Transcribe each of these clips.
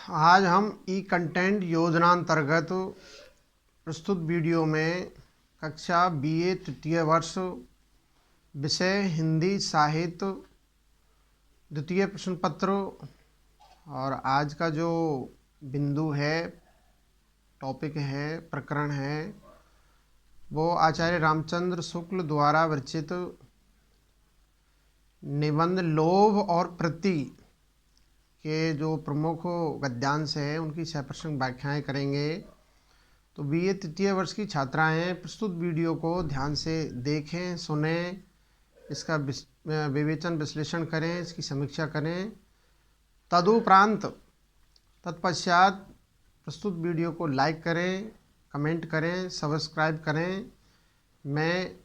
आज हम ई कंटेंट योजना अंतर्गत प्रस्तुत वीडियो में कक्षा बीए तृतीय वर्ष विषय हिंदी साहित्य द्वितीय प्रश्न पत्र और आज का जो बिंदु है, टॉपिक है, प्रकरण है, वो आचार्य रामचंद्र शुक्ल द्वारा विरचित निबंध लोभ और प्रति के जो प्रमुख गद्यांश हैं उनकी सप्रसंग व्याख्याएं करेंगे। तो बीए तृतीय वर्ष की छात्राएं प्रस्तुत वीडियो को ध्यान से देखें, सुनें, इसका विवेचन विश्लेषण करें, इसकी समीक्षा करें। तदुपरांत तत्पश्चात प्रस्तुत वीडियो को लाइक करें, कमेंट करें, सब्सक्राइब करें। मैं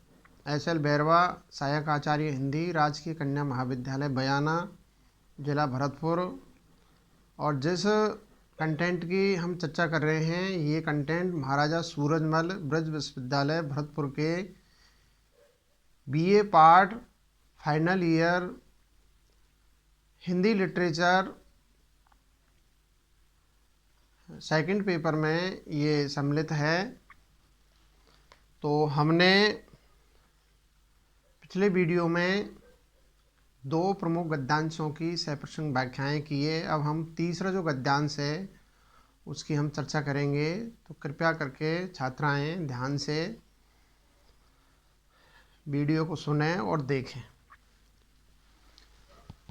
एस.एल. बैरवा, सहायक आचार्य हिंदी, राजकीय कन्या महाविद्यालय बयाना, जिला भरतपुर, और जिस कंटेंट की हम चर्चा कर रहे हैं ये कंटेंट महाराजा सूरजमल ब्रज विश्वविद्यालय भरतपुर के BA part final year Hindi literature second paper में ये सम्मिलित है। तो हमने पिछले वीडियो में दो प्रमुख गद्यांशों की सप्रसंग व्याख्याएं की है। अब हम तीसरा जो गद्यांश है उसकी हम चर्चा करेंगे। तो कृपया करके छात्राएं ध्यान से वीडियो को सुनें और देखें।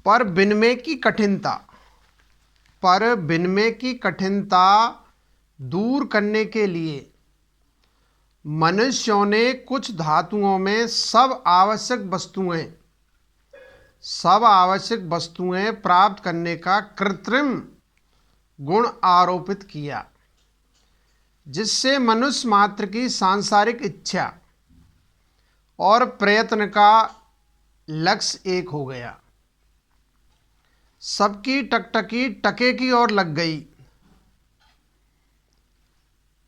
पर विनिमय की कठिनता दूर करने के लिए मनुष्यों ने कुछ धातुओं में सब आवश्यक वस्तुएं प्राप्त करने का कृत्रिम गुण आरोपित किया, जिससे मनुष्य मात्र की सांसारिक इच्छा और प्रयत्न का लक्ष्य एक हो गया। सबकी टकटकी टके की ओर लग गई।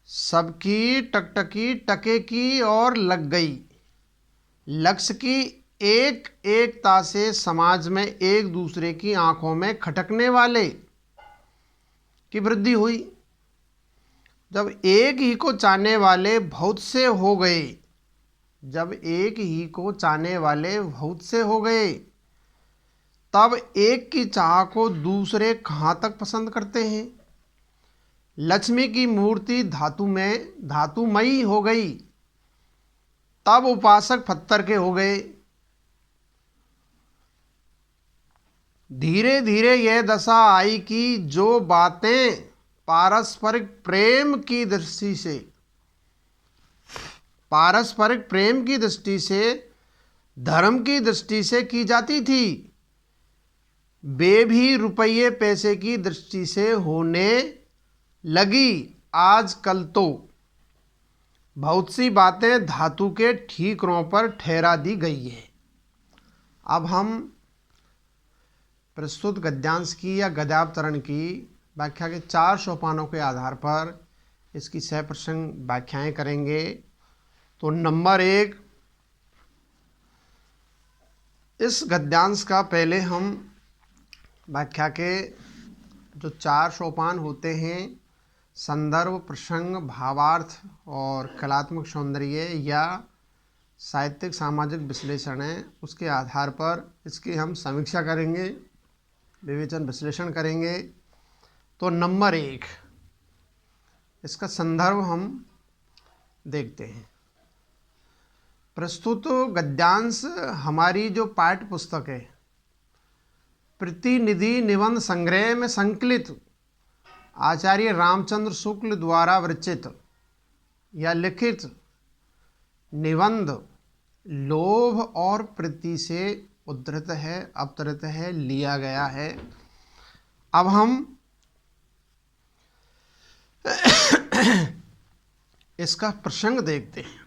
सबकी टकटकी टके की ओर लग गई। लक्ष्य की एक एकता से समाज में एक दूसरे की आंखों में खटकने वाले की वृद्धि हुई। जब एक ही को चाहने वाले बहुत से हो गए, तब एक की चाह को दूसरे कहाँ तक पसंद करते हैं। लक्ष्मी की मूर्ति धातुमयी हो गई, तब उपासक पत्थर के हो गए। धीरे धीरे यह दशा आई कि जो बातें पारस्परिक प्रेम की दृष्टि से धर्म की दृष्टि से की जाती थी, वे भी रुपये पैसे की दृष्टि से होने लगी। आजकल तो बहुत सी बातें धातु के ठीकरों पर ठहरा दी गई है। अब हम प्रस्तुत गद्यांश की या गद्यावतरण की व्याख्या के 4 सोपानों के आधार पर इसकी सप्रसंग व्याख्याएं करेंगे। तो नंबर 1, इस गद्यांश का पहले हम व्याख्या के जो 4 सोपान होते हैं, संदर्भ, प्रसंग, भावार्थ और कलात्मक सौंदर्य या साहित्यिक सामाजिक विश्लेषण है, उसके आधार पर इसकी हम समीक्षा करेंगे, विवेचन विश्लेषण करेंगे। तो नंबर 1, इसका संदर्भ हम देखते हैं। प्रस्तुत गद्यांश हमारी जो पाठ्य पुस्तक है प्रतिनिधि निबंध संग्रह में संकलित आचार्य रामचंद्र शुक्ल द्वारा विरचित या लिखित निबंध लोभ और प्रति से उद्धृत है, अवतरित है, लिया गया है। अब हम इसका प्रसंग देखते हैं।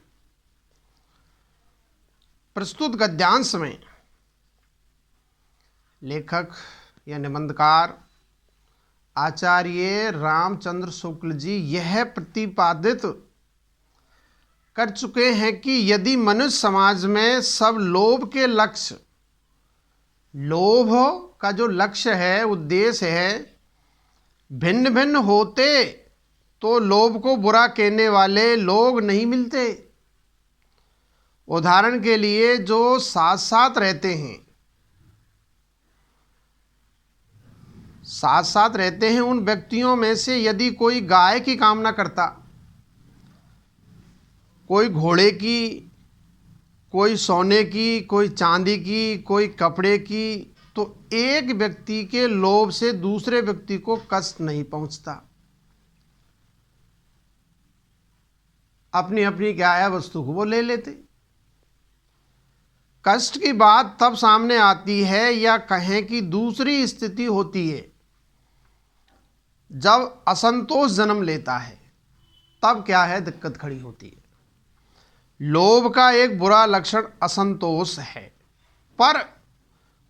प्रस्तुत गद्यांश में लेखक या निबंधकार आचार्य रामचंद्र शुक्ल जी यह प्रतिपादित कर चुके हैं कि यदि मनुष्य समाज में सब लोभ का जो लक्ष्य है, उद्देश्य है, भिन्न भिन्न होते तो लोभ को बुरा कहने वाले लोग नहीं मिलते। उदाहरण के लिए जो साथ साथ रहते हैं, उन व्यक्तियों में से यदि कोई गाय की कामना करता, कोई घोड़े की, कोई सोने की, कोई चांदी की, कोई कपड़े की, तो एक व्यक्ति के लोभ से दूसरे व्यक्ति को कष्ट नहीं पहुंचता। अपनी अपनी क्या है वस्तु को वो ले लेते। कष्ट की बात तब सामने आती है, या कहें कि दूसरी स्थिति होती है, जब असंतोष जन्म लेता है, तब क्या है दिक्कत खड़ी होती है। लोभ का एक बुरा लक्षण असंतोष है, पर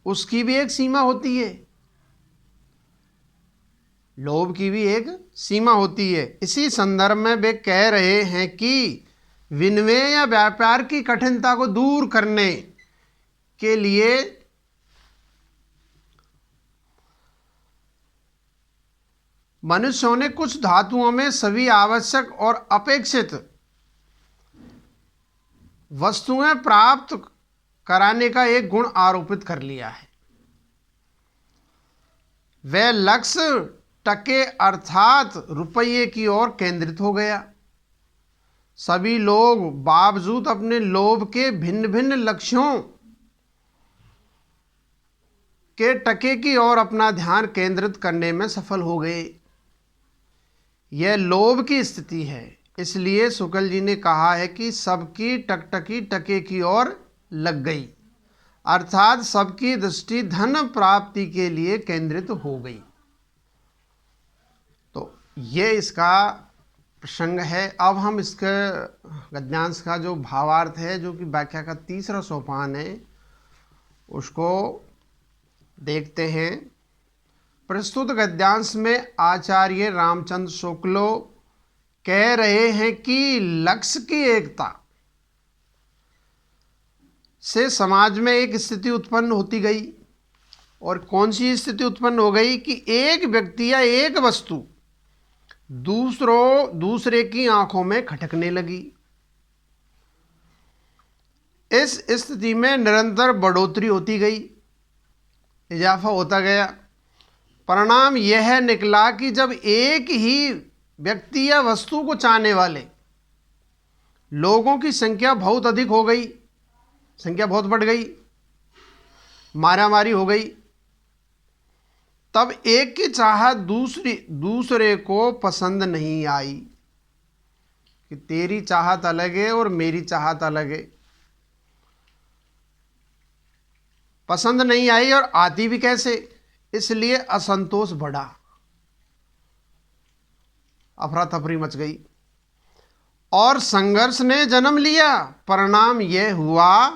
उसकी भी एक सीमा होती है। लोभ की भी एक सीमा होती है। इसी संदर्भ में वे कह रहे हैं कि विनिमय या व्यापार की कठिनता को दूर करने के लिए मनुष्यों ने कुछ धातुओं में सभी आवश्यक और अपेक्षित वस्तुएं प्राप्त कराने का एक गुण आरोपित कर लिया है। वह लक्ष्य टके अर्थात रुपये की ओर केंद्रित हो गया। सभी लोग बावजूद अपने लोभ के भिन्न भिन्न लक्ष्यों के टके की ओर अपना ध्यान केंद्रित करने में सफल हो गए। यह लोभ की स्थिति है। इसलिए शुक्ल जी ने कहा है कि सबकी टकटकी टके की ओर लग गई, अर्थात सबकी दृष्टि धन प्राप्ति के लिए केंद्रित हो गई। तो ये इसका प्रसंग है। अब हम इसके गद्यांश का जो भावार्थ है, जो कि व्याख्या का तीसरा सोपान है, उसको देखते हैं। प्रस्तुत गद्यांश में आचार्य रामचंद्र शुक्ल कह रहे हैं कि लक्ष्य की एकता से समाज में एक स्थिति उत्पन्न होती गई। और कौन सी स्थिति उत्पन्न हो गई कि एक व्यक्ति या एक वस्तु दूसरे की आंखों में खटकने लगी। इस स्थिति में निरंतर बढ़ोतरी होती गई, इजाफा होता गया। परिणाम यह निकला कि जब एक ही व्यक्ति या वस्तु को चाहने वाले लोगों की संख्या बहुत अधिक हो गई, संख्या बहुत बढ़ गई, मारामारी हो गई, तब एक की चाहत दूसरे को पसंद नहीं आई कि तेरी चाहत अलग है और मेरी चाहत अलग है। पसंद नहीं आई और आती भी कैसे, इसलिए असंतोष बढ़ा, अफरा तफरी मच गई और संघर्ष ने जन्म लिया। परिणाम यह हुआ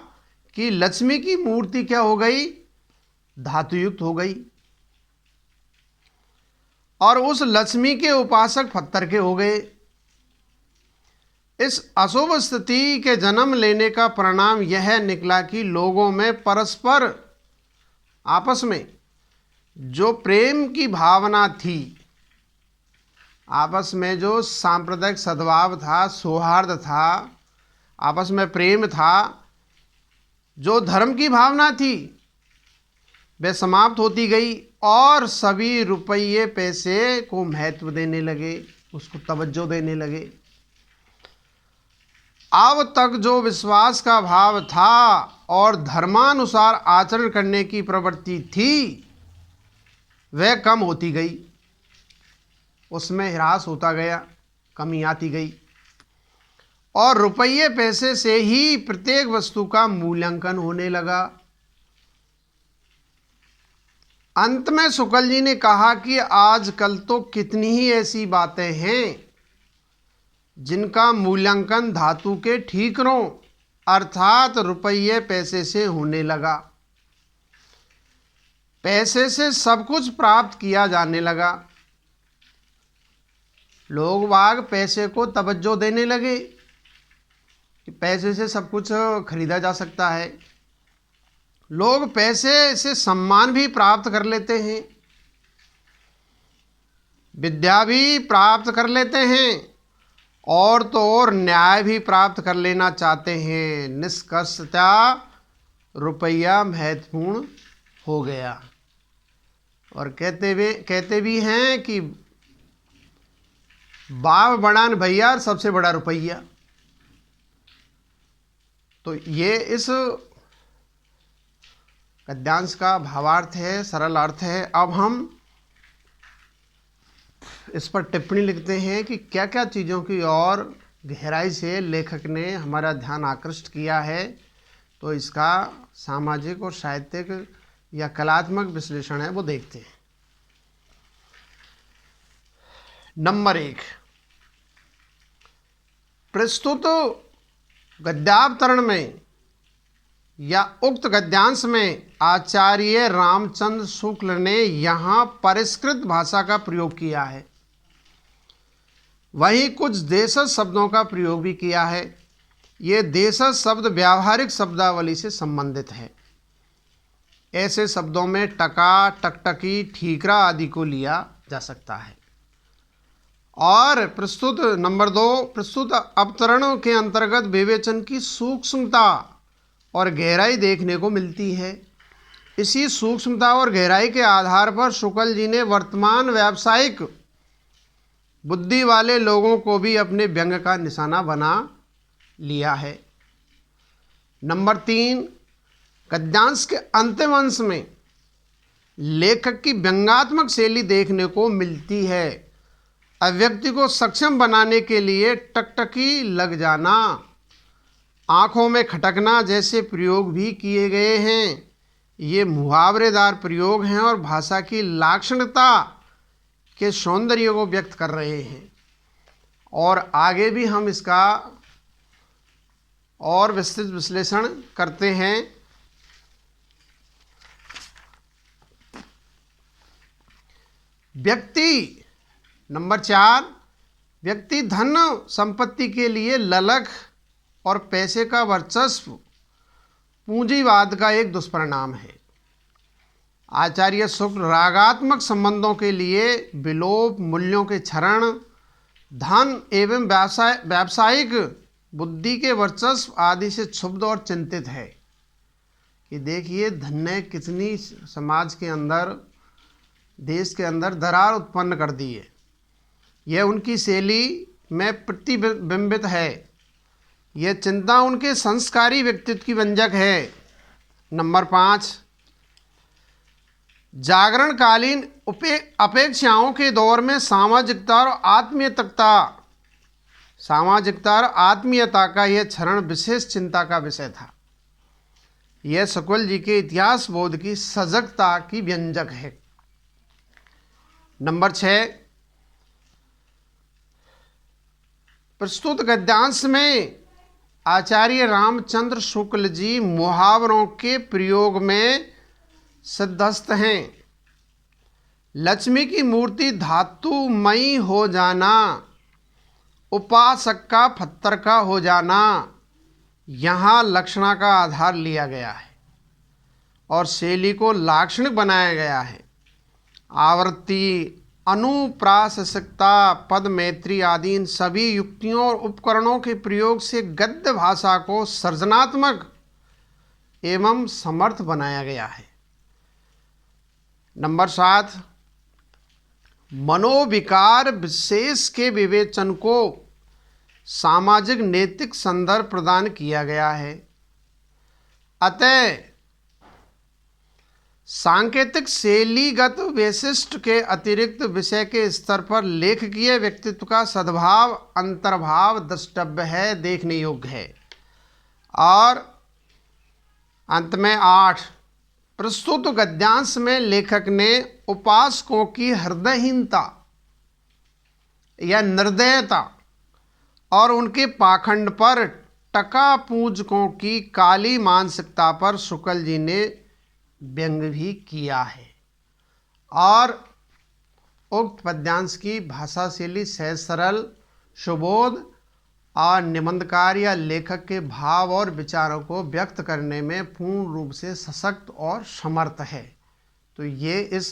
कि लक्ष्मी की मूर्ति क्या हो गई, धातुयुक्त हो गई, और उस लक्ष्मी के उपासक पत्थर के हो गए। इस अशुभ स्थिति के जन्म लेने का परिणाम यह निकला कि लोगों में परस्पर आपस में जो प्रेम की भावना थी, आपस में जो सांप्रदायिक सद्भाव था, सौहार्द था, आपस में प्रेम था, जो धर्म की भावना थी, वह समाप्त होती गई और सभी रुपये पैसे को महत्व देने लगे, उसको तवज्जो देने लगे। अब तक जो विश्वास का भाव था और धर्मानुसार आचरण करने की प्रवृत्ति थी, वह कम होती गई, उसमें ह्रास होता गया, कमी आती गई और रुपये पैसे से ही प्रत्येक वस्तु का मूल्यांकन होने लगा। अंत में शुक्ल जी ने कहा कि आजकल तो कितनी ही ऐसी बातें हैं जिनका मूल्यांकन धातु के ठीकरों अर्थात रुपये पैसे से होने लगा। पैसे से सब कुछ प्राप्त किया जाने लगा। लोग बाग पैसे को तवज्जो देने लगे कि पैसे से सब कुछ खरीदा जा सकता है। लोग पैसे से सम्मान भी प्राप्त कर लेते हैं। विद्या भी प्राप्त कर लेते हैं और तो और न्याय भी प्राप्त कर लेना चाहते हैं। निष्कर्षतः रुपया महत्वपूर्ण हो गया। और कहते भी हैं कि बाप बड़ा न भैया, सबसे बड़ा रुपया। तो ये इस गद्यांश का भावार्थ है, सरल अर्थ है। अब हम इस पर टिप्पणी लिखते हैं कि क्या क्या चीज़ों की और गहराई से लेखक ने हमारा ध्यान आकृष्ट किया है। तो इसका सामाजिक और साहित्यिक या कलात्मक विश्लेषण है, वो देखते हैं। नंबर 1, प्रस्तुत गद्यावतरण में या उक्त गद्यांश में आचार्य रामचंद्र शुक्ल ने यहाँ परिष्कृत भाषा का प्रयोग किया है, वहीं कुछ देशज शब्दों का प्रयोग भी किया है। ये देशज शब्द व्यावहारिक शब्दावली से संबंधित है। ऐसे शब्दों में टका, टकटकी, ठीकरा आदि को लिया जा सकता है। और प्रस्तुत नंबर 2, प्रस्तुत अवतरणों के अंतर्गत विवेचन की सूक्ष्मता और गहराई देखने को मिलती है। इसी सूक्ष्मता और गहराई के आधार पर शुक्ल जी ने वर्तमान व्यावसायिक बुद्धि वाले लोगों को भी अपने व्यंग का निशाना बना लिया है। नंबर 3, गद्यांश के अंतिम अंश में लेखक की व्यंग्यात्मक शैली देखने को मिलती है। अभिव्यक्ति को सक्षम बनाने के लिए टकटकी लग जाना, आँखों में खटकना जैसे प्रयोग भी किए गए हैं। ये मुहावरेदार प्रयोग हैं और भाषा की लाक्षणिकता के सौंदर्य को व्यक्त कर रहे हैं। और आगे भी हम इसका और विस्तृत विश्लेषण करते हैं। व्यक्ति नंबर 4, व्यक्ति धन संपत्ति के लिए ललक और पैसे का वर्चस्व पूंजीवाद का एक दुष्परिणाम है। आचार्य शुक्ल रागात्मक संबंधों के लिए विलोप, मूल्यों के क्षरण, धन एवं व्यावसायिक बुद्धि के वर्चस्व आदि से क्षुब्ध और चिंतित है कि देखिए धन ने कितनी समाज के अंदर, देश के अंदर दरार उत्पन्न कर दी है। यह उनकी शैली में प्रतिबिंबित है। यह चिंता उनके संस्कारी व्यक्तित्व की व्यंजक है। नंबर 5, जागरणकालीन अपेक्षाओं के दौर में सामाजिकता और आत्मीयता का यह क्षरण विशेष चिंता का विषय था। यह शुक्ल जी के इतिहास बोध की सजगता की व्यंजक है। नंबर 6, प्रस्तुत गद्यांश में आचार्य रामचंद्र शुक्ल जी मुहावरों के प्रयोग में सिद्धस्त हैं। लक्ष्मी की मूर्ति धातुमयी हो जाना, उपासक का पत्थर का हो जाना, यहाँ लक्षणा का आधार लिया गया है और शैली को लाक्षणिक बनाया गया है। आवृत्ति, अनुप्रासकता, पद मैत्री आदि इन सभी युक्तियों और उपकरणों के प्रयोग से गद्य भाषा को सृजनात्मक एवं समर्थ बनाया गया है। नंबर 7, मनोविकार विशेष के विवेचन को सामाजिक नैतिक संदर्भ प्रदान किया गया है। अतः सांकेतिक शैलीगत वैशिष्ट के अतिरिक्त विषय के स्तर पर लेखकीय व्यक्तित्व का सद्भाव अंतर्भाव द्रष्टव्य है, देखने योग्य है। और अंत में 8, प्रस्तुत गद्यांश में लेखक ने उपासकों की हृदयहीनता या निर्दयता और उनके पाखंड पर टका पूजकों की काली मानसिकता पर शुक्ल जी ने व्यंग भी किया है। और उक्त पद्यांश की भाषा शैली सहज सरल, सुबोध और निबंधकार या लेखक के भाव और विचारों को व्यक्त करने में पूर्ण रूप से सशक्त और समर्थ है। तो ये इस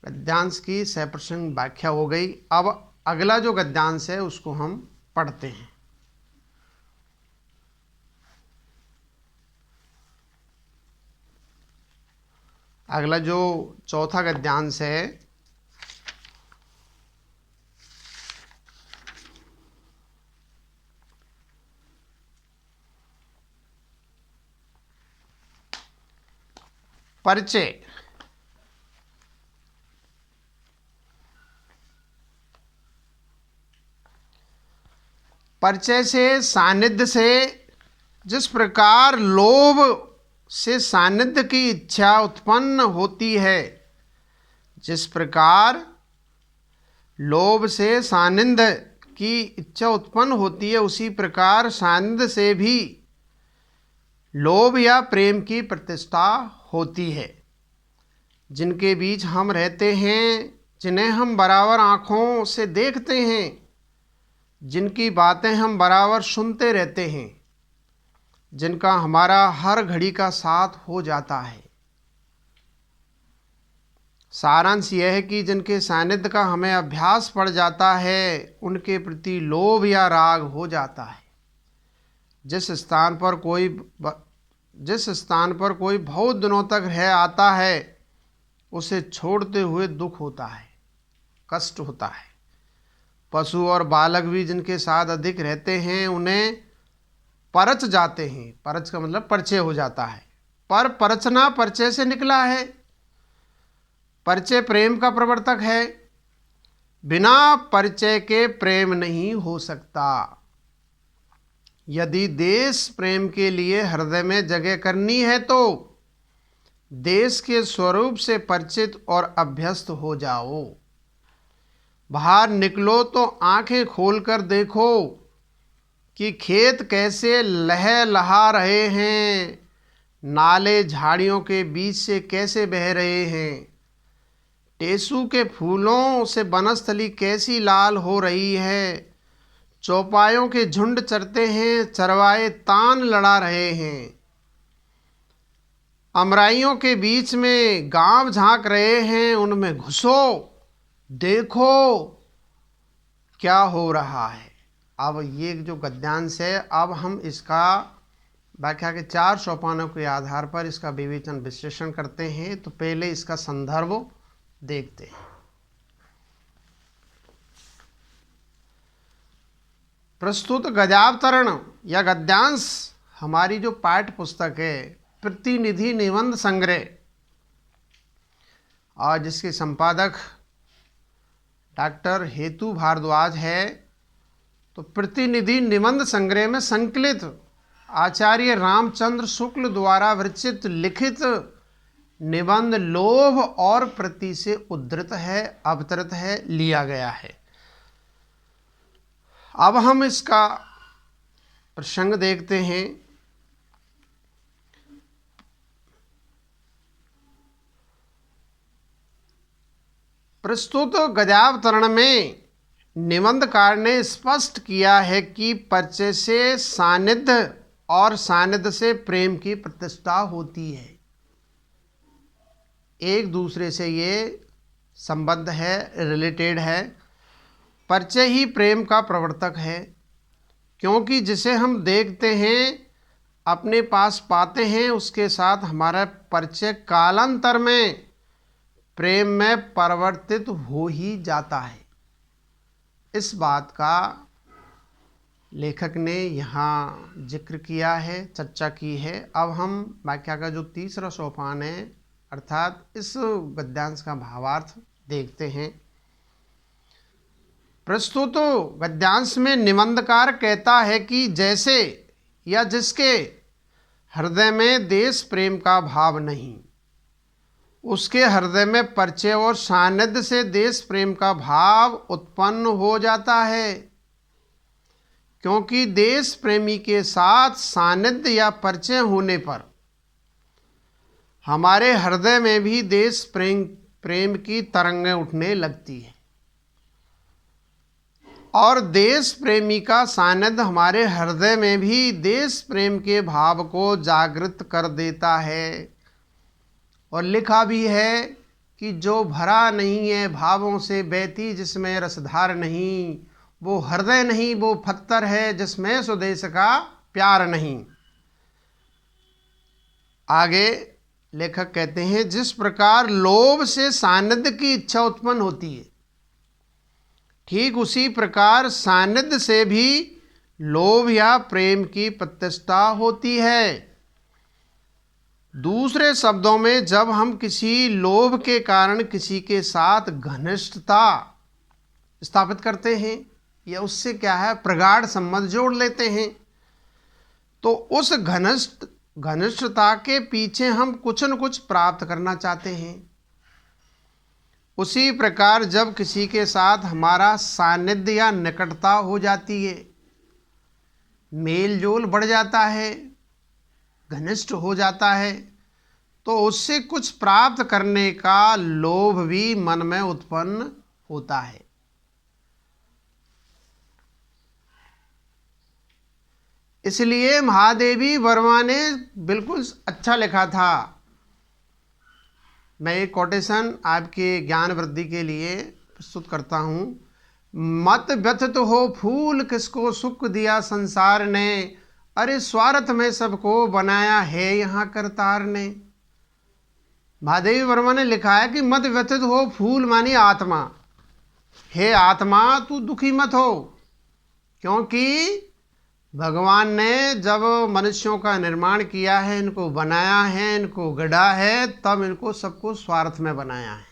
गद्यांश की सप्रसंग व्याख्या हो गई। अब अगला जो गद्यांश है उसको हम पढ़ते हैं। अगला जो चौथा गद्यांश है परिचय। परिचय से सानिध्य से जिस प्रकार लोभ से सानिध्य की इच्छा उत्पन्न होती है, जिस प्रकार लोभ से सानिध्य की इच्छा उत्पन्न होती है, उसी प्रकार सानिध्य से भी लोभ या प्रेम की प्रतिष्ठा होती है। जिनके बीच हम रहते हैं, जिन्हें हम बराबर आँखों से देखते हैं, जिनकी बातें हम बराबर सुनते रहते हैं, जिनका हमारा हर घड़ी का साथ हो जाता है, सारांश यह है कि जिनके सानिध्य का हमें अभ्यास पड़ जाता है, उनके प्रति लोभ या राग हो जाता है। जिस स्थान पर कोई बहुत दिनों तक रह आता है, उसे छोड़ते हुए दुख होता है, कष्ट होता है। पशु और बालक भी जिनके साथ अधिक रहते हैं, उन्हें परच जाते हैं। परच का मतलब परिचय हो जाता है, पर परचना परिचय से निकला है। परिचय प्रेम का प्रवर्तक है, बिना परिचय के प्रेम नहीं हो सकता। यदि देश प्रेम के लिए हृदय में जगह करनी है तो देश के स्वरूप से परिचित और अभ्यस्त हो जाओ। बाहर निकलो तो आंखें खोलकर देखो कि खेत कैसे लहलहा रहे हैं, नाले झाड़ियों के बीच से कैसे बह रहे हैं, टेसू के फूलों से वनस्थली कैसी लाल हो रही है, चौपायों के झुंड चरते हैं, चरवाहे तान लड़ा रहे हैं, अमराइयों के बीच में गांव झांक रहे हैं, उनमें घुसो, देखो क्या हो रहा है। अब ये जो गद्यांश है, अब हम इसका व्याख्या के 4 सोपानों के आधार पर इसका विवेचन विश्लेषण करते हैं। तो पहले इसका संदर्भ देखते हैं। प्रस्तुत गद्यावतरण या गद्यांश हमारी जो पाठ्य पुस्तक है प्रतिनिधि निबंध संग्रह, और जिसके संपादक डॉक्टर हेतु भारद्वाज है, तो प्रतिनिधि निबंध संग्रह में संकलित आचार्य रामचंद्र शुक्ल द्वारा विरचित लिखित निबंध लोभ और प्रति से उद्धृत है, अवतरित है, लिया गया है। अब हम इसका प्रसंग देखते हैं। प्रस्तुत गद्यावतरण में निबंधकार ने स्पष्ट किया है कि परिचय से सानिध्य और सानिध्य से प्रेम की प्रतिष्ठा होती है। एक दूसरे से ये संबंध है, रिलेटेड है। परिचय ही प्रेम का प्रवर्तक है, क्योंकि जिसे हम देखते हैं, अपने पास पाते हैं, उसके साथ हमारा परिचय कालांतर में प्रेम में परिवर्तित हो ही जाता है। इस बात का लेखक ने यहाँ जिक्र किया है, चर्चा की है। अब हम व्याख्या का जो तीसरा सोपान है, अर्थात इस गद्यांश का भावार्थ देखते हैं। प्रस्तुत गद्यांश में निबंधकार कहता है कि जैसे या जिसके हृदय में देश प्रेम का भाव नहीं, उसके हृदय में परिचय और सानिध्य से देश प्रेम का भाव उत्पन्न हो जाता है, क्योंकि देश प्रेमी के साथ सानिध्य या परिचय होने पर हमारे हृदय में भी देश प्रेम की तरंगें उठने लगती है, और देश प्रेमी का सानिध्य हमारे हृदय में भी देश प्रेम के भाव को जागृत कर देता है। और लिखा भी है कि जो भरा नहीं है भावों से बहती जिसमें रसधार नहीं, वो हृदय नहीं वो पत्थर है जिसमें स्वदेश का प्यार नहीं। आगे लेखक कहते हैं जिस प्रकार लोभ से सानिध्य की इच्छा उत्पन्न होती है, ठीक उसी प्रकार सानिध्य से भी लोभ या प्रेम की प्रतिष्ठा होती है। दूसरे शब्दों में जब हम किसी लोभ के कारण किसी के साथ घनिष्ठता स्थापित करते हैं या उससे क्या है प्रगाढ़ संबंध जोड़ लेते हैं, तो उस घनिष्ठता के पीछे हम कुछ न कुछ प्राप्त करना चाहते हैं। उसी प्रकार जब किसी के साथ हमारा सानिध्य या निकटता हो जाती है, मेल जोल बढ़ जाता है, घनिष्ठ हो जाता है, तो उससे कुछ प्राप्त करने का लोभ भी मन में उत्पन्न होता है। इसलिए महादेवी वर्मा ने बिल्कुल अच्छा लिखा था। मैं एक कोटेशन आपके ज्ञान वृद्धि के लिए प्रस्तुत करता हूँ। मत व्यथित हो फूल किसको सुख दिया संसार ने, अरे स्वार्थ में सबको बनाया है यहाँ करतार ने। महादेवी वर्मा ने लिखा है कि मत व्यथित हो फूल मानी आत्मा, हे आत्मा तू दुखी मत हो, क्योंकि भगवान ने जब मनुष्यों का निर्माण किया है, इनको बनाया है, इनको गढ़ा है, तब इनको सबको स्वार्थ में बनाया है।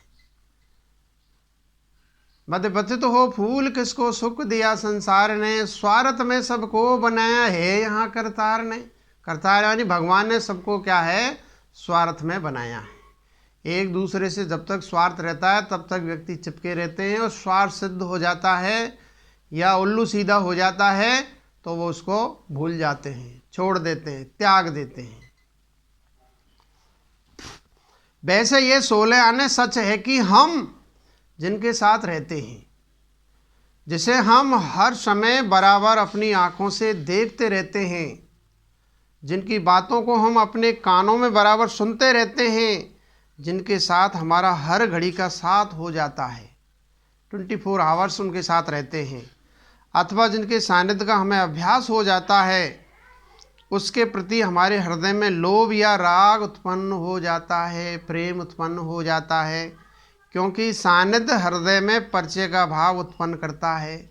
मत व्यथित हो फूल किसको सुख दिया संसार ने, स्वार्थ में सबको बनाया है यहाँ करतार ने। करतार यानी भगवान ने सबको क्या है स्वार्थ में बनाया है। एक दूसरे से जब तक स्वार्थ रहता है तब तक व्यक्ति चिपके रहते हैं, और स्वार्थ सिद्ध हो जाता है या उल्लू सीधा हो जाता है तो वो उसको भूल जाते हैं, छोड़ देते हैं, त्याग देते हैं। वैसे ये 16 आने सच है कि हम जिनके साथ रहते हैं, जिसे हम हर समय बराबर अपनी आंखों से देखते रहते हैं, जिनकी बातों को हम अपने कानों में बराबर सुनते रहते हैं, जिनके साथ हमारा हर घड़ी का साथ हो जाता है, 24 आवर्स उनके साथ रहते हैं, अथवा जिनके सानिध्य का हमें अभ्यास हो जाता है, उसके प्रति हमारे हृदय में लोभ या राग उत्पन्न हो जाता है, प्रेम उत्पन्न हो जाता है, क्योंकि सानिध्य हृदय में परिचय का भाव उत्पन्न करता है।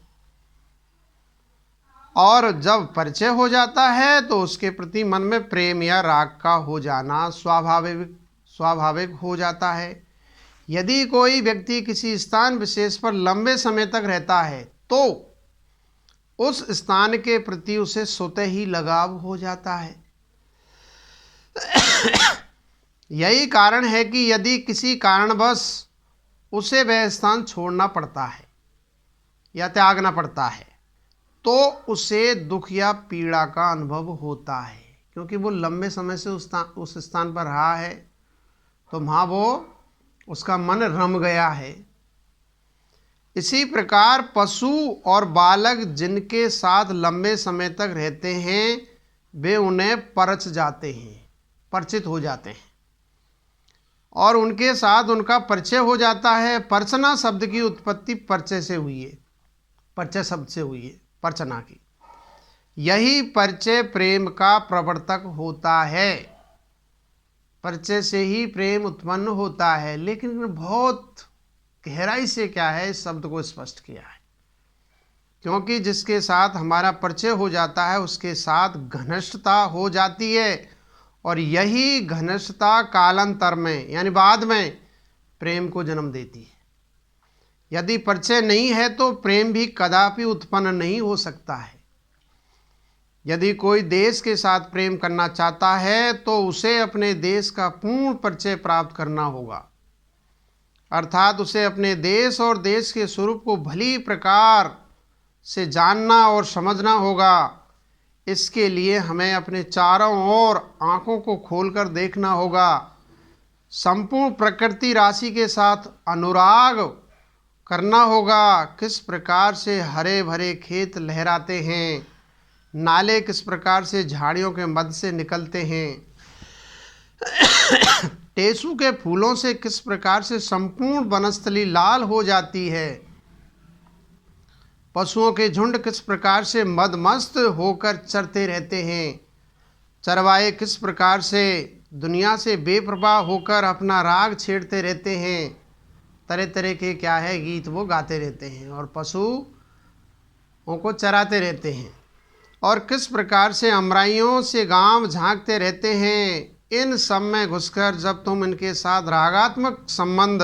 और जब परिचय हो जाता है तो उसके प्रति मन में प्रेम या राग का हो जाना स्वाभाविक हो जाता है। यदि कोई व्यक्ति किसी स्थान विशेष पर लंबे समय तक रहता है तो उस स्थान के प्रति उसे स्वतः ही लगाव हो जाता है। यही कारण है कि यदि किसी कारणवश उसे वह स्थान छोड़ना पड़ता है या त्यागना पड़ता है तो उसे दुख या पीड़ा का अनुभव होता है, क्योंकि वो लंबे समय से उस स्थान पर रहा है, तो वहाँ वो उसका मन रम गया है। इसी प्रकार पशु और बालक जिनके साथ लंबे समय तक रहते हैं वे उन्हें परच जाते हैं, परिचित हो जाते हैं, और उनके साथ उनका परिचय हो जाता है। परचना शब्द की उत्पत्ति परिचय से हुई है, परिचय शब्द से हुई है, परचना की। यही परिचय प्रेम का प्रवर्तक होता है, परिचय से ही प्रेम उत्पन्न होता है। लेकिन बहुत गहराई से क्या है इस शब्द को स्पष्ट किया है, क्योंकि जिसके साथ हमारा परिचय हो जाता है उसके साथ घनिष्ठता हो जाती है, और यही घनिष्ठता कालांतर में यानी बाद में प्रेम को जन्म देती है। यदि परिचय नहीं है तो प्रेम भी कदापि उत्पन्न नहीं हो सकता है। यदि कोई देश के साथ प्रेम करना चाहता है तो उसे अपने देश का पूर्ण परिचय प्राप्त करना होगा, अर्थात उसे अपने देश और देश के स्वरूप को भली प्रकार से जानना और समझना होगा। इसके लिए हमें अपने चारों ओर आँखों को खोलकर देखना होगा, संपूर्ण प्रकृति राशि के साथ अनुराग करना होगा। किस प्रकार से हरे भरे खेत लहराते हैं, नाले किस प्रकार से झाड़ियों के मध्य से निकलते हैं, टेसू के फूलों से किस प्रकार से संपूर्ण वनस्थली लाल हो जाती है। पशुओं के झुंड किस प्रकार से मदमस्त होकर चरते रहते हैं। चरवाहे किस प्रकार से दुनिया से बेपरवाह होकर अपना राग छेड़ते रहते हैं। तरह तरह के क्या है गीत वो गाते रहते हैं और पशुओं को चराते रहते हैं। और किस प्रकार से अमराइयों से गांव झांकते रहते हैं। इन सब में घुसकर जब तुम इनके साथ रागात्मक संबंध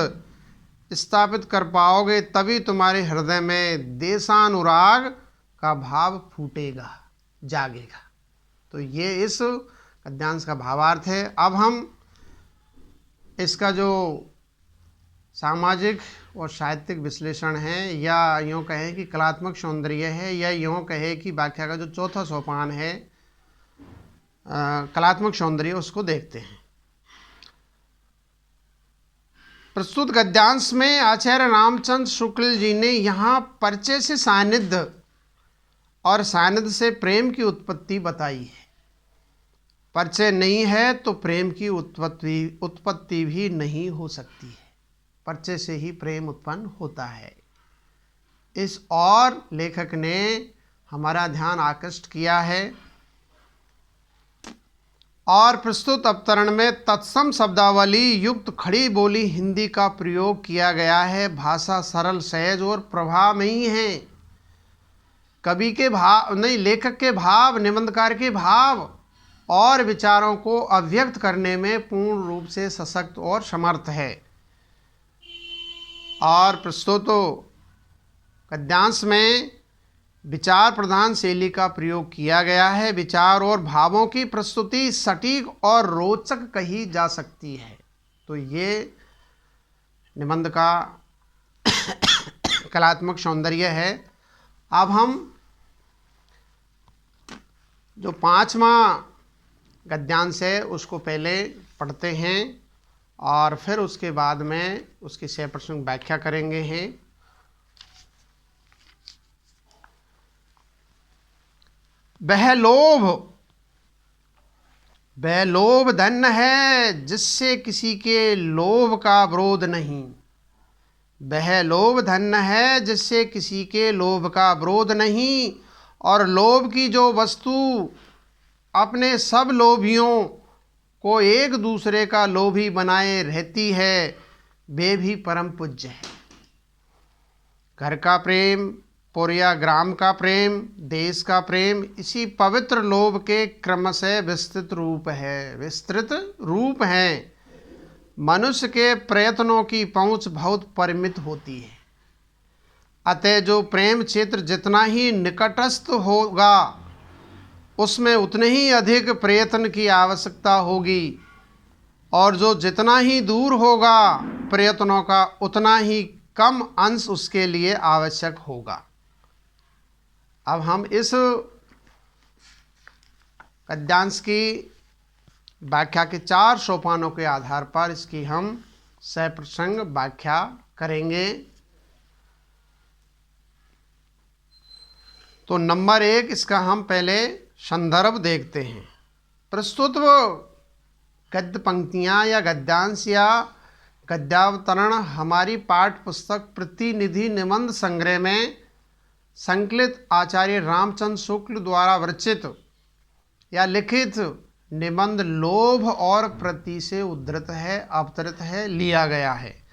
स्थापित कर पाओगे तभी तुम्हारे हृदय में देशानुराग का भाव फूटेगा, जागेगा। तो ये इस गद्यांश का भावार्थ है। अब हम इसका जो सामाजिक और साहित्यिक विश्लेषण है, या यूँ कहें कि कलात्मक सौंदर्य है, या यूँ कहें कि व्याख्या का जो चौथा सोपान है कलात्मक सौंदर्य, उसको देखते हैं। प्रस्तुत गद्यांश में आचार्य रामचंद्र शुक्ल जी ने यहाँ परिचय से सानिध्य और सानिध्य से प्रेम की उत्पत्ति बताई है। परिचय नहीं है तो प्रेम की उत्पत्ति भी नहीं हो सकती है। परिचय से ही प्रेम उत्पन्न होता है। इस और लेखक ने हमारा ध्यान आकृष्ट किया है। और प्रस्तुत अवतरण में तत्सम शब्दावली युक्त खड़ी बोली हिंदी का प्रयोग किया गया है। भाषा सरल, सहज और प्रभावमयी है। कवि के भाव नहीं, लेखक के भाव, निबंधकार के भाव और विचारों को अभिव्यक्त करने में पूर्ण रूप से सशक्त और समर्थ है। और प्रस्तुत गद्यांश में विचार प्रधान शैली का प्रयोग किया गया है। विचार और भावों की प्रस्तुति सटीक और रोचक कही जा सकती है। तो ये निबंध का कलात्मक सौंदर्य है। अब हम जो पांचवा गद्यांश है उसको पहले पढ़ते हैं और फिर उसके बाद में उसकी सप्रसंग व्याख्या करेंगे हैं। वह लोभ धन्य है जिससे किसी के लोभ का विरोध नहीं। वह लोभ धन्य है जिससे किसी के लोभ का विरोध नहीं। और लोभ की जो वस्तु अपने सब लोभियों को एक दूसरे का लोभी बनाए रहती है वे भी परम पूज्य है। घर का प्रेम, पुरिया ग्राम का प्रेम, देश का प्रेम इसी पवित्र लोभ के क्रमशः विस्तृत रूप है। मनुष्य के प्रयत्नों की पहुंच बहुत परिमित होती है। अतः जो प्रेम क्षेत्र जितना ही निकटस्थ होगा उसमें उतने ही अधिक प्रयत्न की आवश्यकता होगी, और जो जितना ही दूर होगा प्रयत्नों का उतना ही कम अंश उसके लिए आवश्यक होगा। अब हम इस गद्यांश की व्याख्या के 4 सोपानों के आधार पर इसकी हम सप्रसंग व्याख्या करेंगे। तो नंबर 1 इसका हम पहले संदर्भ देखते हैं। प्रस्तुत गद्य पंक्तियाँ या गद्यांश या गद्यावतरण हमारी पाठ्य पुस्तक प्रतिनिधि निबंध संग्रह में संकलित आचार्य रामचंद्र शुक्ल द्वारा विरचित या लिखित निबंध लोभ और प्रति से अवतरित है, लिया गया है।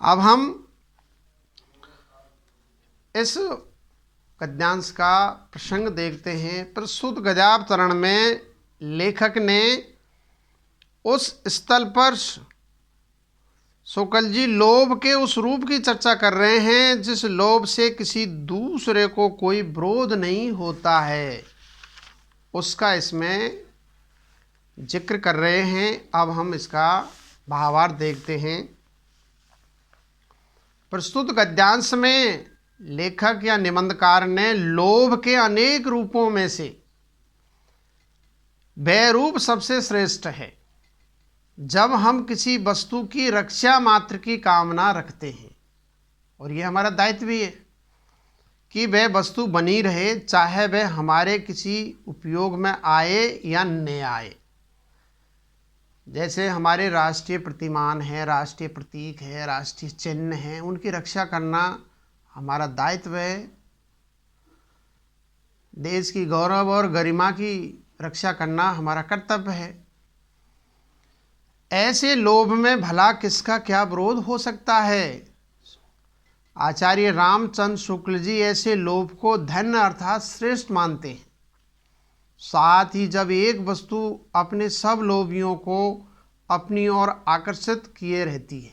अब हम इस गद्यांश का प्रसंग देखते हैं। प्रस्तुत गद्यावतरण में लेखक ने उस स्थल पर शुक्ल जी लोभ के उस रूप की चर्चा कर रहे हैं जिस लोभ से किसी दूसरे को कोई विरोध नहीं होता है, उसका इसमें जिक्र कर रहे हैं। अब हम इसका भावार्थ देखते हैं। प्रस्तुत गद्यांश में लेखक या निबंधकार ने लोभ के अनेक रूपों में से वह रूप सबसे श्रेष्ठ है जब हम किसी वस्तु की रक्षा मात्र की कामना रखते हैं, और यह हमारा दायित्व भी है कि वह वस्तु बनी रहे, चाहे वह हमारे किसी उपयोग में आए या न आए। जैसे हमारे राष्ट्रीय प्रतिमान है, राष्ट्रीय प्रतीक है, राष्ट्रीय चिन्ह है, उनकी रक्षा करना हमारा दायित्व है। देश की गौरव और गरिमा की रक्षा करना हमारा कर्तव्य है। ऐसे लोभ में भला किसका क्या विरोध हो सकता है। आचार्य रामचंद्र शुक्ल जी ऐसे लोभ को धन्य अर्थात श्रेष्ठ मानते हैं। साथ ही जब एक वस्तु अपने सब लोभियों को अपनी ओर आकर्षित किए रहती है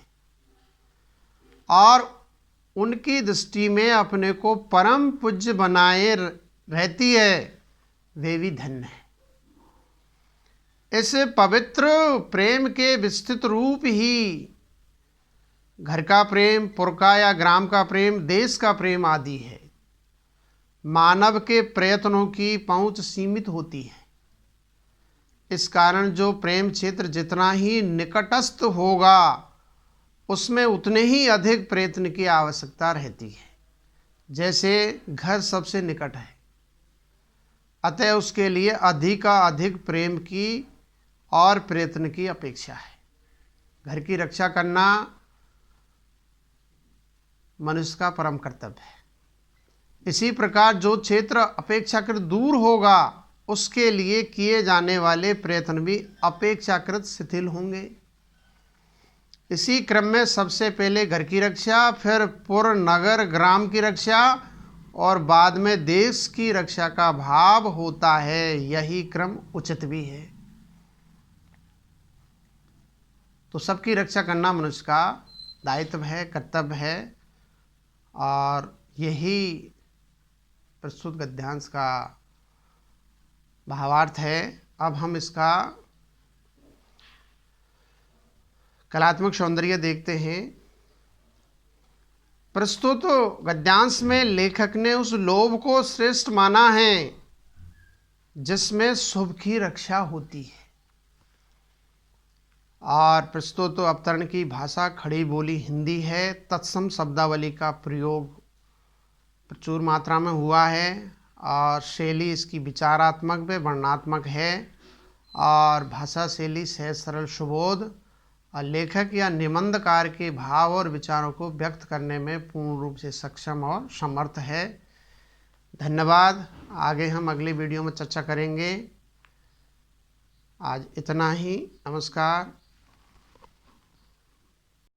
और उनकी दृष्टि में अपने को परम पूज्य बनाए रहती है, वे भी धन्य है। इस पवित्र प्रेम के विस्तृत रूप ही घर का प्रेम, पुर का या ग्राम का प्रेम, देश का प्रेम आदि है। मानव के प्रयत्नों की पहुंच सीमित होती है। इस कारण जो प्रेम क्षेत्र जितना ही निकटस्थ होगा उसमें उतने ही अधिक प्रयत्न की आवश्यकता रहती है। जैसे घर सबसे निकट है, अतः उसके लिए अधिक प्रेम की और प्रयत्न की अपेक्षा है। घर की रक्षा करना मनुष्य का परम कर्तव्य है। इसी प्रकार जो क्षेत्र अपेक्षाकृत दूर होगा उसके लिए किए जाने वाले प्रयत्न भी अपेक्षाकृत शिथिल होंगे। इसी क्रम में सबसे पहले घर की रक्षा, फिर पुर, नगर, ग्राम की रक्षा और बाद में देश की रक्षा का भाव होता है। यही क्रम उचित भी है। तो सबकी रक्षा करना मनुष्य का दायित्व है, कर्तव्य है और यही प्रस्तुत गद्यांश का भावार्थ है। अब हम इसका कलात्मक सौंदर्य देखते हैं। प्रस्तुत गद्यांश में लेखक ने उस लोभ को श्रेष्ठ माना है जिसमें शुभ की रक्षा होती है और प्रस्तुत अवतरण की भाषा खड़ी बोली हिंदी है। तत्सम शब्दावली का प्रयोग प्रचुर मात्रा में हुआ है और शैली इसकी विचारात्मक व वर्णनात्मक है और भाषा शैली सहज सरल सुबोध और लेखक या निबंधकार के भाव और विचारों को व्यक्त करने में पूर्ण रूप से सक्षम और समर्थ है। धन्यवाद। आगे हम अगली वीडियो में चर्चा करेंगे। आज इतना ही। नमस्कार।